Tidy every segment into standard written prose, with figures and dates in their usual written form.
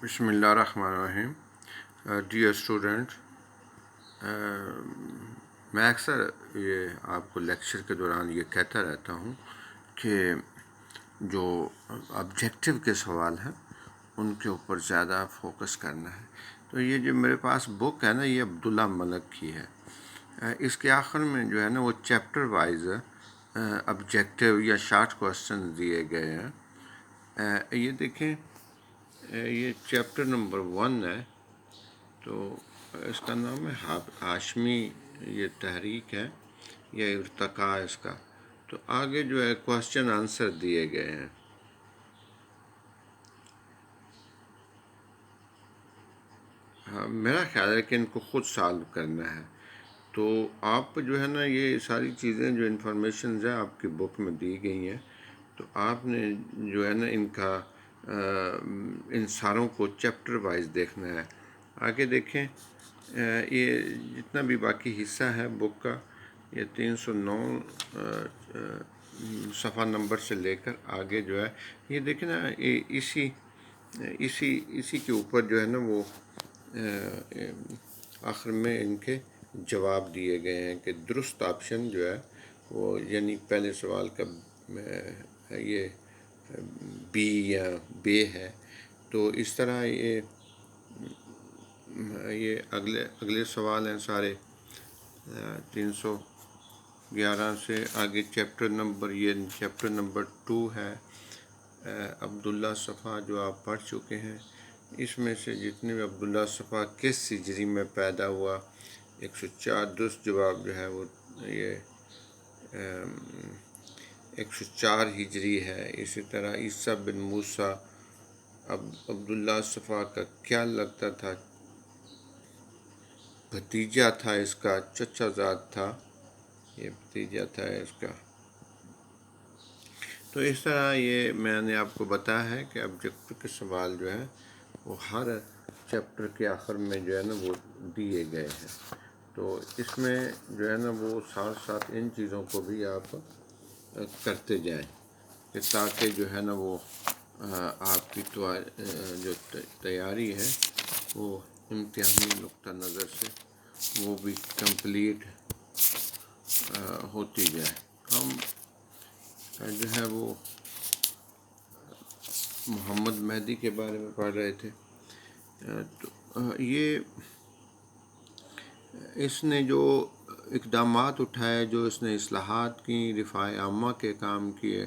بسم اللہ الرحمن الرحیم. ڈیئر اسٹوڈنٹ، میں اکثر یہ آپ کو لیکچر کے دوران یہ کہتا رہتا ہوں کہ جو آبجیکٹیو کے سوال ہیں ان کے اوپر زیادہ فوکس کرنا ہے. تو یہ جو میرے پاس بک ہے نا، یہ عبداللہ ملک کی ہے. اس کے آخر میں جو ہے نا وہ چیپٹر وائز آبجیکٹیو یا شارٹ کوسچن دیے گئے ہیں. یہ دیکھیں، یہ چیپٹر نمبر 1 ہے. تو اس کا نام ہے ہاشمی یہ تحریک ہے یا ارتقاء اس کا. تو آگے جو ہے کوسچن آنسر دیے گئے ہیں. میرا خیال ہے کہ ان کو خود سالو کرنا ہے. تو آپ جو ہے نا یہ ساری چیزیں جو انفارمیشنز ہیں آپ کی بک میں دی گئی ہیں، تو آپ نے جو ہے نا ان ساروں کو چیپٹر وائز دیکھنا ہے. آگے دیکھیں، یہ جتنا بھی باقی حصہ ہے بک کا، یہ 309 صفحہ نمبر سے لے کر آگے جو ہے یہ دیکھیں نا، اسی کے اوپر جو ہے نا وہ آخر میں ان کے جواب دیے گئے ہیں کہ درست آپشن جو ہے وہ، یعنی پہلے سوال کا یہ بی یا بے ہے. تو اس طرح یہ اگلے سوال ہیں سارے 311 سے آگے. چیپٹر نمبر 2 ہے. عبداللہ صفحہ جو آپ پڑھ چکے ہیں، اس میں سے جتنے بھی عبداللہ صفحہ کس ہجری میں پیدا ہوا، 104 درست جواب جو ہے وہ یہ 104 ہجری ہے. اسی طرح عیسیٰ بن موسیٰ عبداللہ صفحہ کا کیا لگتا تھا؟ بھتیجا تھا اس کا، چچا زاد تھا، یہ بھتیجا تھا اس کا. تو اس طرح یہ میں نے آپ کو بتایا ہے کہ آبجیکٹو کے سوال جو ہیں وہ ہر چیپٹر کے آخر میں جو ہے نا وہ دیے گئے ہیں. تو اس میں جو ہے نا وہ ساتھ ساتھ ان چیزوں کو بھی آپ کرتے جائیں کہ تاکہ جو ہے نا وہ آپ کی جو تیاری ہے وہ امتحانی نقطہ نظر سے وہ بھی کمپلیٹ ہوتی جائے. ہم جو ہے وہ محمد مہدی کے بارے میں پڑھ رہے تھے. تو یہ اس نے جو اقدامات اٹھائے، جو اس نے اصلاحات کی، رفاع عامہ کے کام کیے،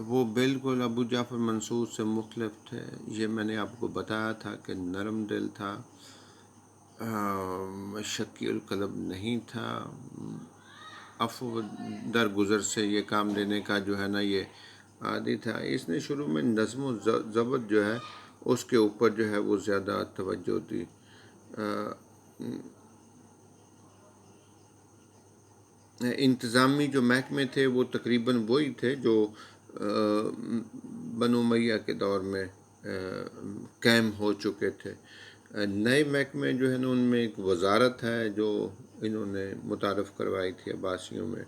وہ بالکل ابو جعفر منصور سے مختلف تھے. یہ میں نے آپ کو بتایا تھا کہ نرم دل تھا، شکی القلب نہیں تھا، عفو درگزر سے یہ کام لینے کا جو ہے نا یہ عادی تھا. اس نے شروع میں نظم و ضبط جو ہے اس کے اوپر جو ہے وہ زیادہ توجہ دی. انتظامی جو محکمے تھے وہ تقریباً وہی تھے جو بنو امیہ کے دور میں قائم ہو چکے تھے. نئے محکمے جو ہے نا ان میں ایک وزارت ہے جو انہوں نے متعارف کروائی تھی عباسیوں میں.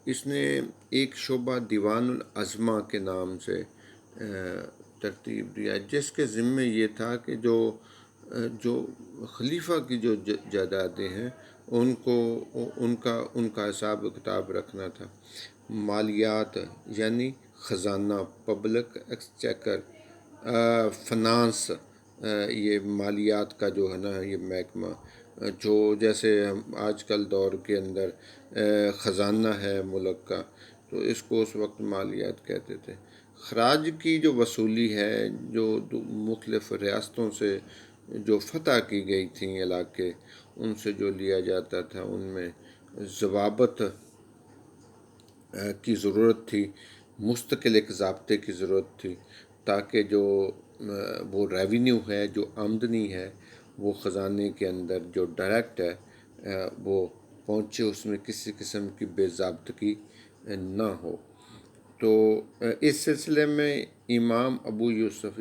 اس نے ایک شعبہ دیوان العظمہ کے نام سے ترتیب دیا، جس کے ذمے یہ تھا کہ جو خلیفہ کی جو جائیدادیں ہیں ان کا حساب کتاب رکھنا تھا. مالیات یعنی خزانہ، پبلک ایکسچیکر، فنانس، یہ مالیات کا جو ہے نا یہ محکمہ، جو جیسے آج کل دور کے اندر خزانہ ہے ملک کا، تو اس کو اس وقت مالیات کہتے تھے. خراج کی جو وصولی ہے، جو مختلف ریاستوں سے جو فتح کی گئی تھیں علاقے، ان سے جو لیا جاتا تھا، ان میں ضوابط کی ضرورت تھی، مستقل ایک ضابطے کی ضرورت تھی تاکہ جو وہ ریونیو ہے، جو آمدنی ہے، وہ خزانے کے اندر جو ڈائریکٹ ہے وہ پہنچے، اس میں کسی قسم کی بے ضابطگی نہ ہو. تو اس سلسلے میں امام ابو یوسف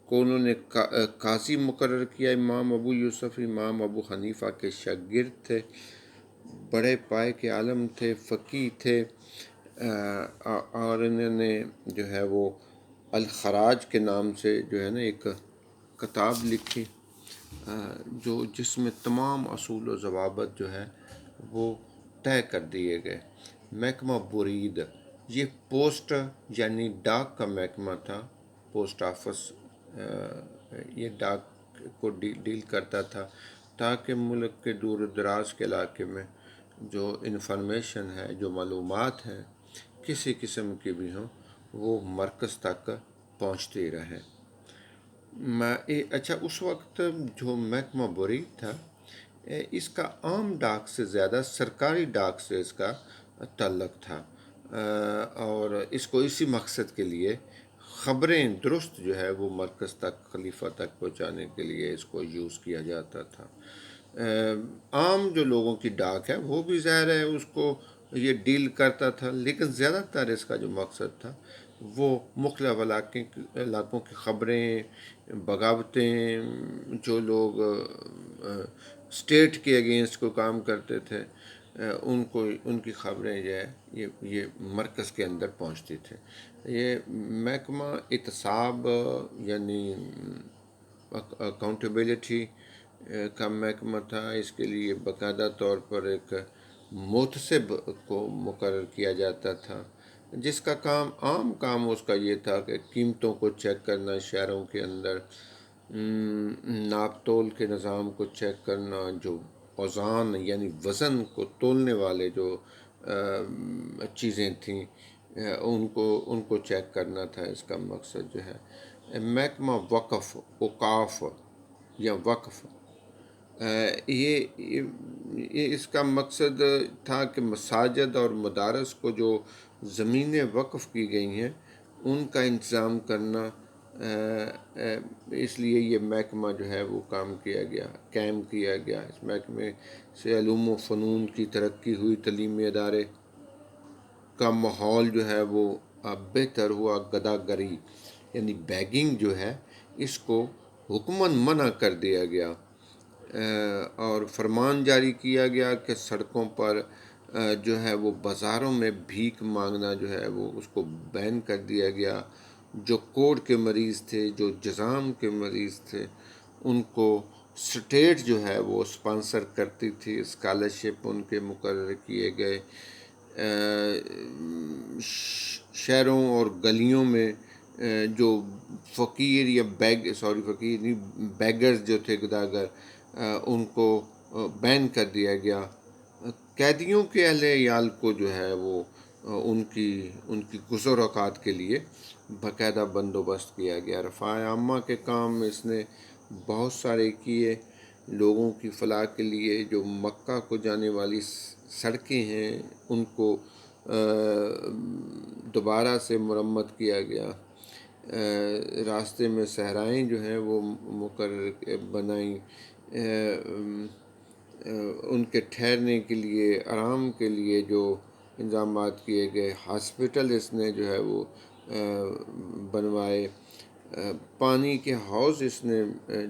کو انہوں نے قاضی مقرر کیا. امام ابو یوسف امام ابو حنیفہ کے شاگرد تھے، بڑے پائے کے عالم تھے، فقیہ تھے. اور انہوں نے جو ہے وہ الخراج کے نام سے جو ہے نا ایک کتاب لکھی، جو جس میں تمام اصول و ضوابط جو ہے وہ طے کر دیے گئے۔ محکمہ برید یہ پوسٹ یعنی ڈاک کا محکمہ تھا، پوسٹ آفس یہ ڈاک کو ڈیل کرتا تھا، تاکہ ملک کے دور و دراز کے علاقے میں جو انفارمیشن ہے، جو معلومات ہیں کسی قسم کی بھی ہوں، وہ مرکز تک پہنچتی رہے۔ اچھا، اس وقت جو محکمہ برید تھا، اس کا عام ڈاک سے زیادہ سرکاری ڈاک سے اس کا تعلق تھا، اور اس کو اسی مقصد کے لیے خبریں درست جو ہے وہ مرکز تک، خلیفہ تک پہنچانے کے لیے اس کو یوز کیا جاتا تھا۔ عام جو لوگوں کی ڈاک ہے وہ بھی ظاہر ہے اس کو یہ ڈیل کرتا تھا، لیکن زیادہ تر اس کا جو مقصد تھا وہ مختلف علاقوں کی خبریں، بغاوتیں، جو لوگ اسٹیٹ کے اگینسٹ کو کام کرتے تھے، ان کی خبریں جو ہے یہ مرکز کے اندر پہنچتی تھے۔ یہ محکمہ احتساب یعنی اکاؤنٹیبلٹی کا محکمہ تھا۔ اس کے لیے باقاعدہ طور پر ایک محتسب کو مقرر کیا جاتا تھا، جس کا عام کام اس کا یہ تھا کہ قیمتوں کو چیک کرنا، شہروں کے اندر ناپ تول کے نظام کو چیک کرنا، جو اوزان یعنی وزن کو تولنے والے جو چیزیں تھیں ان کو چیک کرنا تھا اس کا مقصد جو ہے۔ محکمہ وقف، اوقاف یا وقف، یہ اس کا مقصد تھا کہ مساجد اور مدارس کو جو زمینیں وقف کی گئی ہیں ان کا انتظام کرنا، اس لیے یہ محکمہ جو ہے وہ قائم کیا گیا۔ اس محکمے سے علوم و فنون کی ترقی ہوئی، تعلیمی ادارے کا ماحول جو ہے وہ بہتر ہوا، گداگری یعنی بیگنگ جو ہے اس کو حکماً منع کر دیا گیا، اور فرمان جاری کیا گیا کہ سڑکوں پر جو ہے وہ بازاروں میں بھیک مانگنا جو ہے وہ اس کو بین کر دیا گیا۔ جو کوڑ کے مریض تھے، جو جذام کے مریض تھے، ان کو اسٹیٹ جو ہے وہ اسپانسر کرتی تھی، اسکالرشپ ان کے مقرر کیے گئے۔ شہروں اور گلیوں میں جو فقیر یا فقیر نہیں، بیگرز جو تھے، گداگر، ان کو بین کر دیا گیا۔ قیدیوں کے اہل عیال کو جو ہے وہ ان کی گزر اوقات کے لیے باقاعدہ بندوبست کیا گیا۔ رفاع عامہ کے کام اس نے بہت سارے کیے، لوگوں کی فلاح کے لیے۔ جو مکہ کو جانے والی سڑکیں ہیں ان کو دوبارہ سے مرمت کیا گیا، راستے میں صحرائیں جو ہیں وہ مقرر بنائیں، ان کے ٹھہرنے کے لیے، آرام کے لیے جو انتظامات کیے گئے۔ ہاسپٹل اس نے جو ہے وہ بنوائے، پانی کے حوض اس نے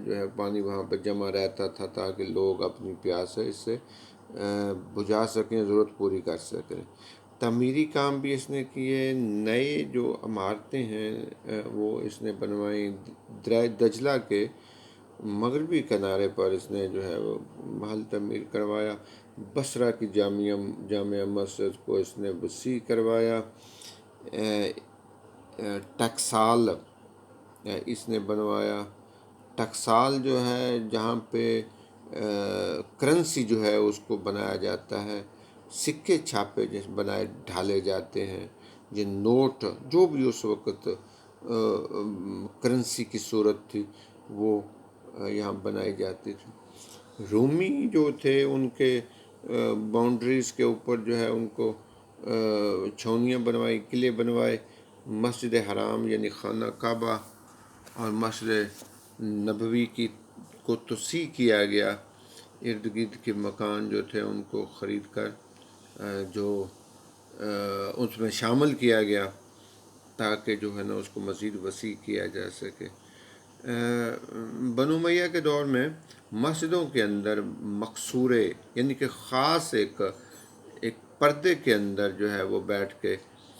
جو ہے پانی وہاں پہ جمع رہتا تھا تاکہ لوگ اپنی پیاس اس سے بجھا سکیں، ضرورت پوری کر سکیں۔ تعمیری کام بھی اس نے کیے، نئے جو عمارتیں ہیں وہ اس نے بنوائیں۔ دریا دجلہ کے مغربی کنارے پر اس نے جو ہے وہ محل تعمیر کروایا۔ بصرہ کی جامع مسجد کو اس نے وسیع کروایا۔ ٹکسال اس نے بنوایا۔ ٹکسال جو ہے جہاں پہ کرنسی جو ہے اس کو بنایا جاتا ہے، سکے چھاپے بنائے ڈھالے جاتے ہیں، یہ نوٹ جو بھی اس وقت کرنسی کی صورت تھی وہ یہاں بنائی جاتی تھی۔ رومی جو تھے ان کے باؤنڈریز کے اوپر جو ہے ان کو چھاؤنیاں بنوائی، قلعے بنوائے۔ مسجد حرام یعنی خانہ کعبہ اور مسجد نبوی کو توسیع کیا گیا، ارد گرد کے مکان جو تھے ان کو خرید کر جو اس میں شامل کیا گیا تاکہ جو ہے نا اس کو مزید وسیع کیا جا سکے۔ بنو امیہ کے دور میں مسجدوں کے اندر مقصورے یعنی کہ خاص ایک پردے کے اندر جو ہے وہ بیٹھ کے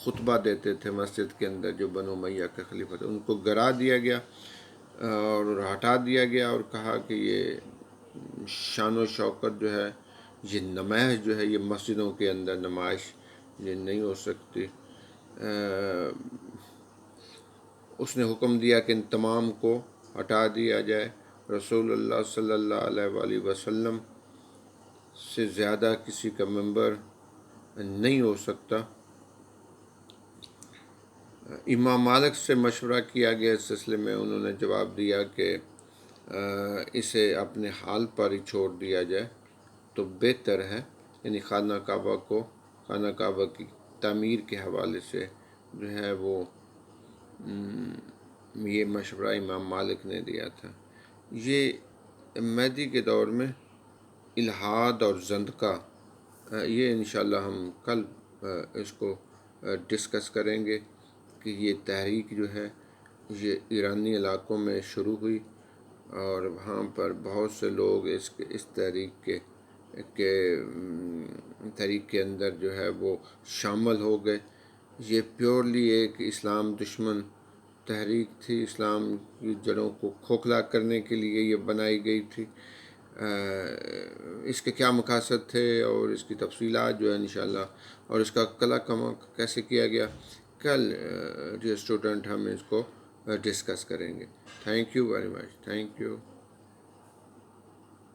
خطبہ دیتے تھے مسجد کے اندر، جو بنو امیہ کے خلیفہ تھے، ان کو گرا دیا گیا اور ہٹا دیا گیا، اور کہا کہ یہ شان و شوکت جو ہے، یہ نمائش جو ہے، یہ مسجدوں کے اندر نمائش یہ نہیں ہو سکتی۔ اس نے حکم دیا کہ ان تمام کو ہٹا دیا جائے۔ رسول اللہ صلی اللہ علیہ وآلہ وسلم سے زیادہ کسی کا ممبر نہیں ہو سکتا۔ امام مالک سے مشورہ کیا گیا اس سلسلے میں، انہوں نے جواب دیا کہ اسے اپنے حال پر ہی چھوڑ دیا جائے تو بہتر ہے، یعنی خانہ کعبہ کی تعمیر کے حوالے سے جو ہے وہ یہ مشورہ امام مالک نے دیا تھا۔ یہ مہدی کے دور میں الحاد اور زندقہ، یہ انشاءاللہ ہم کل اس کو ڈسکس کریں گے کہ یہ تحریک جو ہے یہ ایرانی علاقوں میں شروع ہوئی، اور وہاں پر بہت سے لوگ اس تحریک کے اندر جو ہے وہ شامل ہو گئے۔ یہ پیورلی ایک اسلام دشمن تحریک تھی، اسلام کی جڑوں کو کھوکھلا کرنے کے لیے یہ بنائی گئی تھی۔ اس کے کیا مقاصد تھے اور اس کی تفصیلات جو ہے انشاءاللہ، اور اس کا کلا کما کیسے کیا گیا، کل ڈیئر اسٹوڈنٹ ہم اس کو ڈسکس کریں گے۔ Thank you very much, thank you.